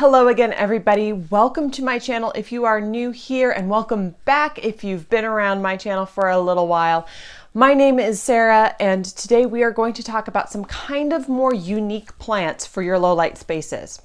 Hello again, everybody. Welcome to my channel if you are new here, and welcome back if you've been around my channel for a little while. My name is Sarah, and today we are going to talk about some kind of more unique plants for your low light spaces.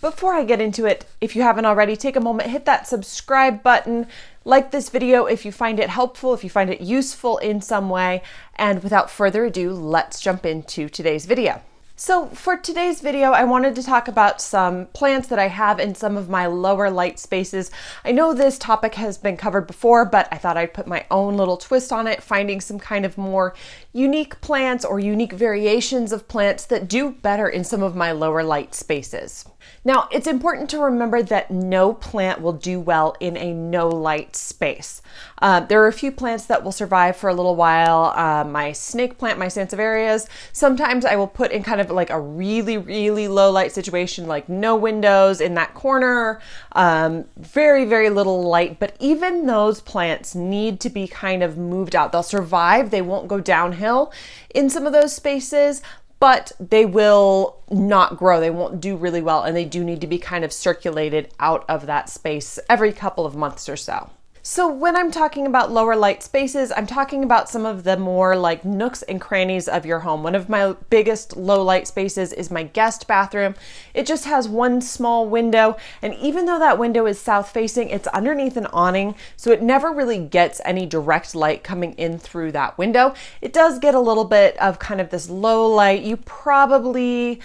Before I get into it, if you haven't already, take a moment, hit that subscribe button, like this video if you find it helpful, if you find it useful in some way, and without further ado, let's jump into today's video. So for today's video, I wanted to talk about some plants that I have in some of my lower light spaces. I know this topic has been covered before, but I thought I'd put my own little twist on it, finding some kind of more unique plants or unique variations of plants that do better in some of my lower light spaces. Now, it's important to remember that no plant will do well in a no light space. There are a few plants that will survive for a little while. My snake plant, my Sansevierias, sometimes I will put in kind of like a really low light situation, like no windows in that corner, very little light, but even those plants need to be kind of moved out. They'll survive, they won't go downhill in some of those spaces, but they will not grow. They won't do really well, and they do need to be kind of circulated out of that space every couple of months or so. So when I'm talking about lower light spaces, I'm talking about some of the more like nooks and crannies of your home. One of my biggest low light spaces is my guest bathroom. It just has one small window, and even though that window is south facing, it's underneath an awning, so it never really gets any direct light coming in through that window. It does get a little bit of kind of this low light. You probably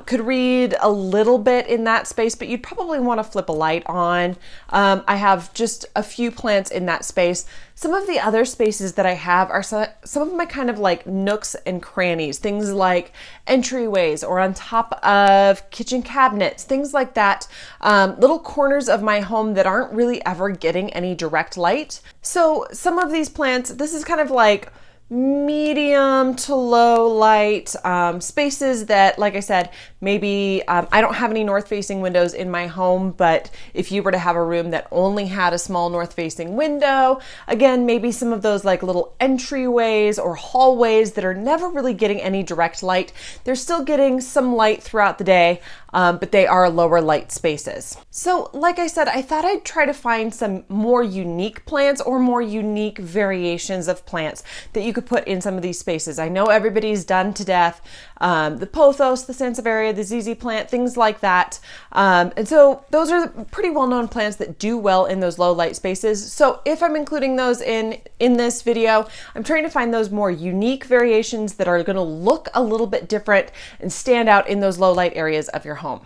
could read a little bit in that space, but you'd probably want to flip a light on. I have just a few plants in that space. Some of the other spaces that I have are some of my kind of like nooks and crannies, things like entryways or on top of kitchen cabinets, things like that, little corners of my home that aren't really ever getting any direct light. So some of these plants, this is kind of like medium to low light spaces that, like I said, maybe I don't have any north facing windows in my home, but if you were to have a room that only had a small north facing window, again, maybe some of those like little entryways or hallways that are never really getting any direct light. They're still getting some light throughout the day, but they are lower light spaces. So like I said, I thought I'd try to find some more unique plants or more unique variations of plants that you could put in some of these spaces. I know everybody's done to death the Pothos, the Sansevieria, the ZZ plant, things like that. And so those are pretty well-known plants that do well in those low light spaces. So if I'm including those in this video, I'm trying to find those more unique variations that are going to look a little bit different and stand out in those low light areas of your home.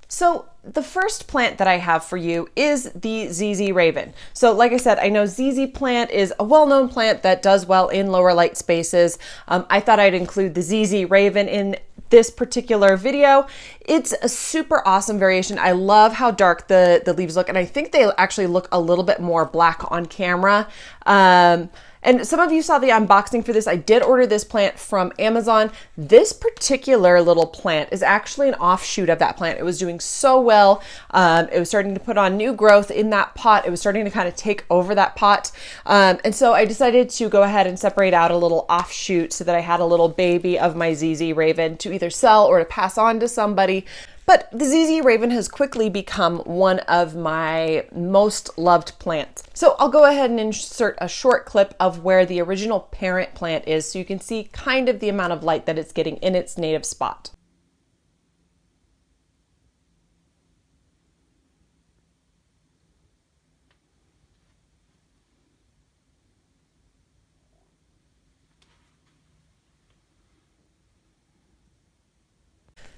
So the first plant that I have for you is the ZZ Raven. So like I said, I know ZZ plant is a well-known plant that does well in lower light spaces. I thought I'd include the ZZ Raven in this particular video. It's a super awesome variation. I love how dark the leaves look, and I think they actually look a little bit more black on camera. And some of you saw the unboxing for this. I did order this plant from Amazon. This particular little plant is actually an offshoot of that plant. It was doing so well. It was starting to put on new growth in that pot. It was starting to kind of take over that pot. And so I decided to go ahead and separate out a little offshoot so that I had a little baby of my ZZ Raven to either sell or to pass on to somebody. But the ZZ Raven has quickly become one of my most loved plants. So I'll go ahead and insert a short clip of where the original parent plant is so you can see kind of the amount of light that it's getting in its native spot.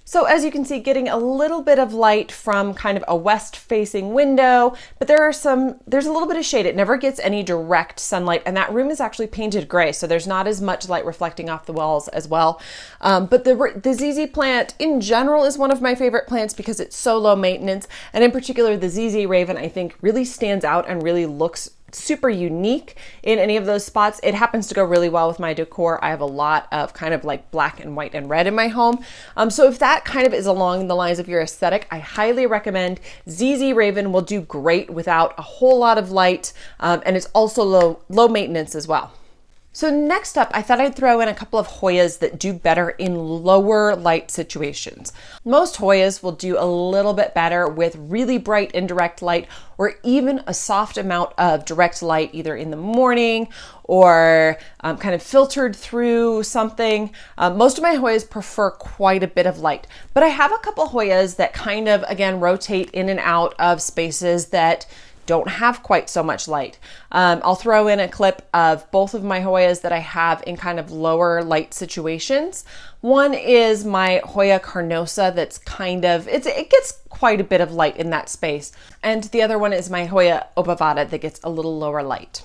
So as you can see, getting a little bit of light from kind of a west facing window, but there's a little bit of shade. It never gets any direct sunlight, and that room is actually painted gray, so there's not as much light reflecting off the walls as well. But the ZZ plant in general is one of my favorite plants because it's so low maintenance, and in particular the ZZ Raven I think really stands out and really looks super unique in any of those spots. It happens to go really well with my decor. I have a lot of kind of like black and white and red in my home. So if that kind of is along the lines of your aesthetic, I highly recommend ZZ Raven. Will do great without a whole lot of light, and it's also low maintenance as well. So next up, I thought I'd throw in a couple of Hoyas that do better in lower light situations. Most Hoyas will do a little bit better with really bright indirect light, or even a soft amount of direct light, either in the morning or kind of filtered through something. Most of my Hoyas prefer quite a bit of light, but I have a couple Hoyas that kind of, again, rotate in and out of spaces that don't have quite so much light. I'll throw in a clip of both of my Hoyas that I have in kind of lower light situations. One is my Hoya Carnosa that's kind of, it gets quite a bit of light in that space. And the other one is my Hoya Obovata that gets a little lower light.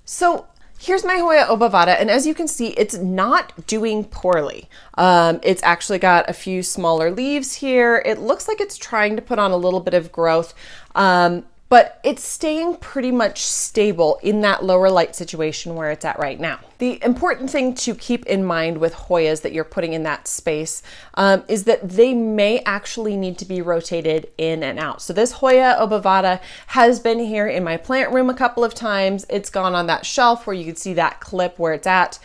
So here's my Hoya Obovata, and as you can see, it's not doing poorly. It's actually got a few smaller leaves here. It looks like it's trying to put on a little bit of growth, but it's staying pretty much stable in that lower light situation where it's at right now. The important thing to keep in mind with Hoyas that you're putting in that space is that they may actually need to be rotated in and out. So this Hoya Obovata has been here in my plant room a couple of times. It's gone on that shelf where you can see that clip where it's at.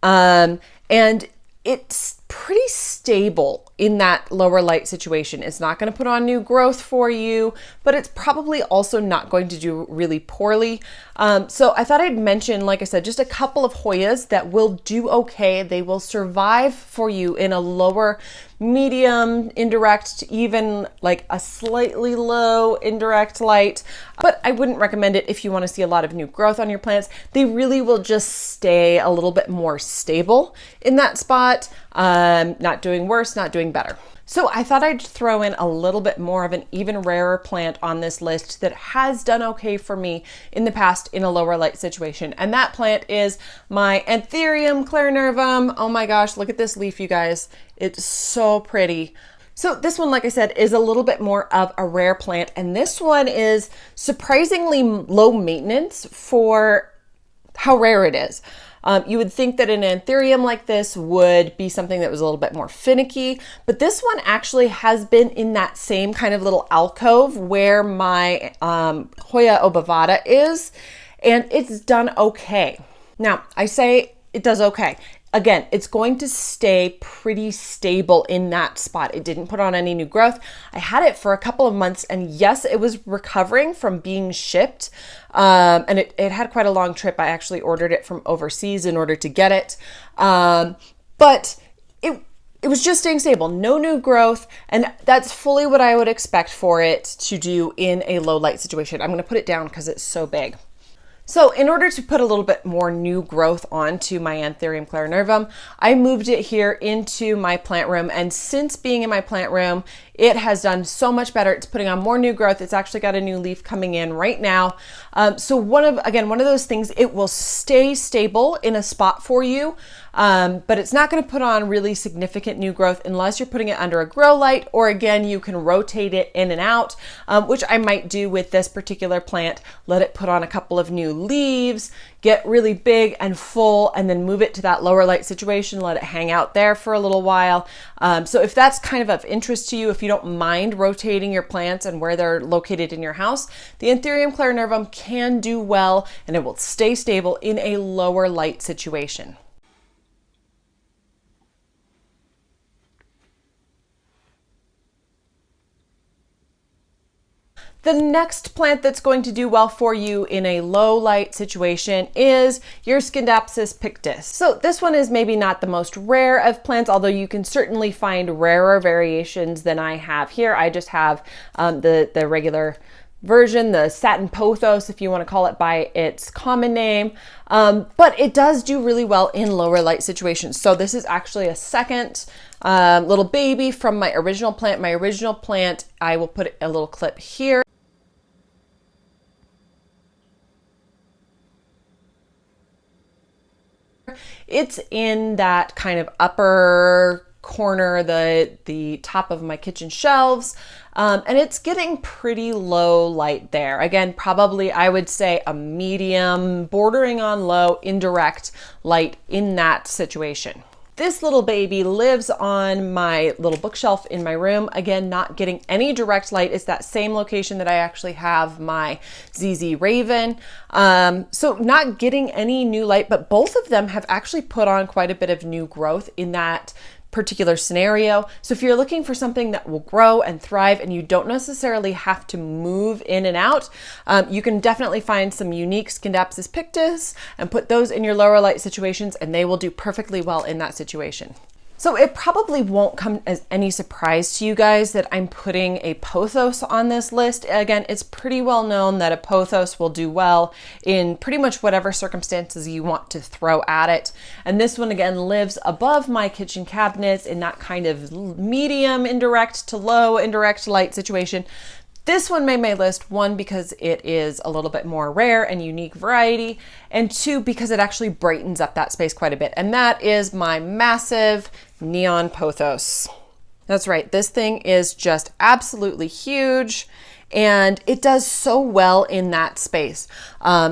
And it's pretty stable in that lower light situation. It's not going to put on new growth for you, but it's probably also not going to do really poorly. So I thought I'd mention, like I said, just a couple of Hoyas that will do okay. They will survive for you in a lower, medium, indirect, even like a slightly low indirect light. But I wouldn't recommend it if you want to see a lot of new growth on your plants. They really will just stay a little bit more stable in that spot. Not doing worse, not doing better. So I thought I'd throw in a little bit more of an even rarer plant on this list that has done okay for me in the past in a lower light situation. And that plant is my Anthurium Clarinervium. Oh my gosh, look at this leaf, you guys. It's so pretty. So this one, like I said, is a little bit more of a rare plant. And this one is surprisingly low maintenance for how rare it is. You would think that an anthurium like this would be something that was a little bit more finicky, but this one actually has been in that same kind of little alcove where my Hoya Obovata is, and it's done okay. Now, I say it does okay. Again, it's going to stay pretty stable in that spot. It didn't put on any new growth. I had it for a couple of months, and yes, it was recovering from being shipped. And it had quite a long trip. I actually ordered it from overseas in order to get it. But it was just staying stable, no new growth. And that's fully what I would expect for it to do in a low light situation. I'm gonna put it down because it's so big. So in order to put a little bit more new growth onto my Anthurium Clarinervium, I moved it here into my plant room. And since being in my plant room, it has done so much better. It's putting on more new growth. It's actually got a new leaf coming in right now. So one of those things, it will stay stable in a spot for you, but it's not going to put on really significant new growth unless you're putting it under a grow light, or again, you can rotate it in and out, which I might do with this particular plant. Let it put on a couple of new leaves, get really big and full, and then move it to that lower light situation, let it hang out there for a little while. So if that's kind of interest to you, if you don't mind rotating your plants and where they're located in your house, the Anthurium Clarinervium can do well, and it will stay stable in a lower light situation. The next plant that's going to do well for you in a low light situation is your Scindapsus Pictus. So this one is maybe not the most rare of plants, although you can certainly find rarer variations than I have here. I just have the regular version, the Satin Pothos, if you want to call it by its common name. But it does do really well in lower light situations. So this is actually a second little baby from my original plant. My original plant, I will put a little clip here. It's in that kind of upper corner, the top of my kitchen shelves, and it's getting pretty low light there. Again, probably I would say a medium, bordering on low, indirect light in that situation. This little baby lives on my little bookshelf in my room. Again, not getting any direct light. It's that same location that I actually have my ZZ Raven. So not getting any new light, but both of them have actually put on quite a bit of new growth in that particular scenario. So if you're looking for something that will grow and thrive and you don't necessarily have to move in and out, you can definitely find some unique Scindapsus pictus and put those in your lower light situations, and they will do perfectly well in that situation. So it probably won't come as any surprise to you guys that I'm putting a Pothos on this list. Again, it's pretty well known that a Pothos will do well in pretty much whatever circumstances you want to throw at it. And this one again lives above my kitchen cabinets in that kind of medium indirect to low indirect light situation. This one made my list, one, because it is a little bit more rare and unique variety, and two, because it actually brightens up that space quite a bit. And that is my massive neon Pothos. That's right, this thing is just absolutely huge, and it does so well in that space.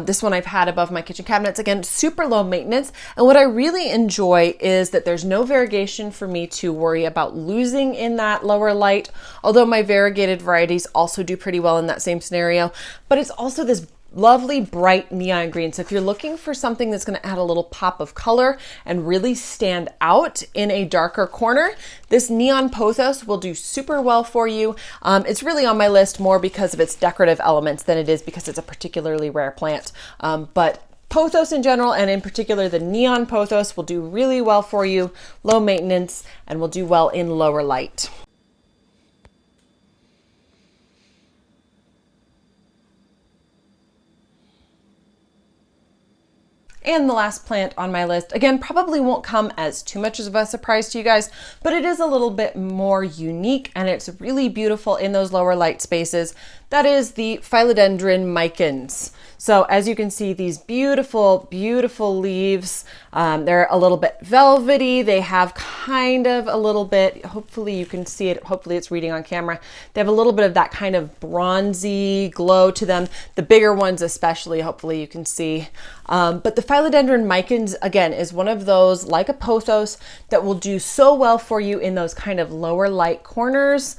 This one I've had above my kitchen cabinets. Again, super low maintenance. And what I really enjoy is that there's no variegation for me to worry about losing in that lower light, although my variegated varieties also do pretty well in that same scenario. But it's also this lovely bright neon green. So if you're looking for something that's going to add a little pop of color and really stand out in a darker corner, this neon Pothos will do super well for you. It's really on my list more because of its decorative elements than it is because it's a particularly rare plant. But Pothos in general, and in particular the neon Pothos, will do really well for you, low maintenance, and will do well in lower light. And the last plant on my list, again, probably won't come as too much of a surprise to you guys, but it is a little bit more unique and it's really beautiful in those lower light spaces. That is the Philodendron Micans. So as you can see, these beautiful, beautiful leaves, they're a little bit velvety. They have kind of a little bit, hopefully you can see it, hopefully it's reading on camera. They have a little bit of that kind of bronzy glow to them. The bigger ones especially, hopefully you can see. But the Philodendron Micans, again, is one of those, like a Pothos, that will do so well for you in those kind of lower light corners.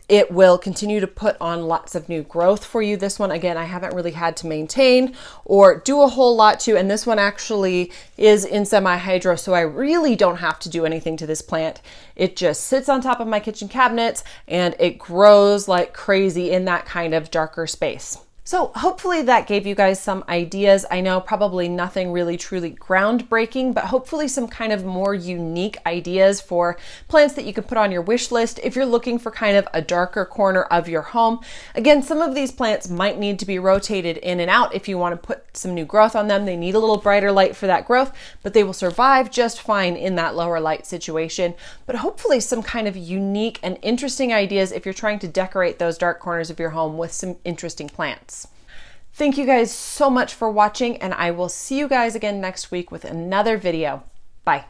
It will continue to put on lots of new growth for you. This one, again, I haven't really had to maintain or do a whole lot to, and this one actually is in semi-hydro, so I really don't have to do anything to this plant. It just sits on top of my kitchen cabinets and it grows like crazy in that kind of darker space. So hopefully that gave you guys some ideas. I know probably nothing really truly groundbreaking, but hopefully some kind of more unique ideas for plants that you can put on your wish list if you're looking for kind of a darker corner of your home. Again, some of these plants might need to be rotated in and out if you want to put some new growth on them. They need a little brighter light for that growth, but they will survive just fine in that lower light situation. But hopefully some kind of unique and interesting ideas if you're trying to decorate those dark corners of your home with some interesting plants. Thank you guys so much for watching, and I will see you guys again next week with another video. Bye.